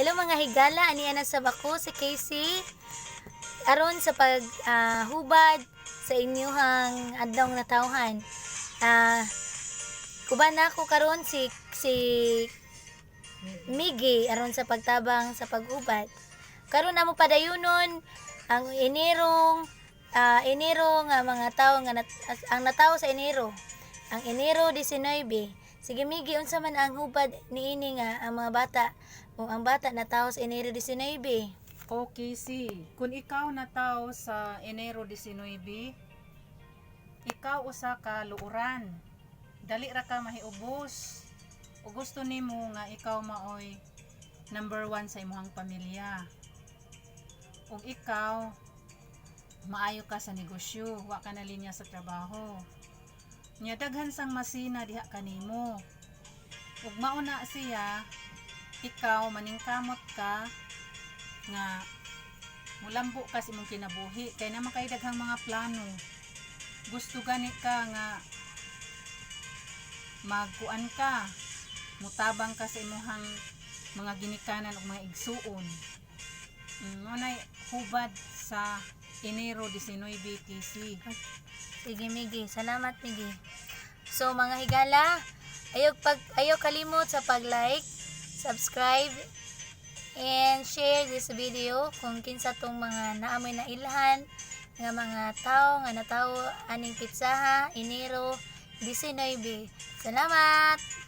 Hello mga higala, ani ana sa bako si Casey. Aron sa pag hubad sa inyuhang adlong natawhan. Kuban ako karon si Miggy aron sa pagtabang sa paghubad. Karon amo padayunon ang Enero nga mga tawo nga ang natawo sa Enero. Ang Enero 19. Sige Miggy, unsa man ang hubad niini nga ang mga bata o ang bata natawo sa Enero 19? Okay, kung ikaw nataw sa Enero 19, ikaw usa ka luuran. Dali ra ka mahiubos. O gusto nimo nga ikaw maoy number 1 sa imong pamilya. Ug ikaw maayo ka sa negosyo, wa ka na linya sa trabaho. Nya daghan sang masina diha kanimo. Ug mauna siya, ikaw maningkamot ka nga mulambo ka sa imong kinabuhi kay naman kay daghang mga plano. Gusto gani ka nga magkuan ka, mutabang ka sa imong mga ginikanan ug mga igsuon. Ngunay hubad sa Enero 19 KC. Sige Miggy, salamat Miggy. So mga higala, ayaw kalimot sa pag-like, subscribe, and share this video kung kinsa tong mga naamoy na ilhan nga mga tao nga natawo aning pitsaha Enero 19. Salamat!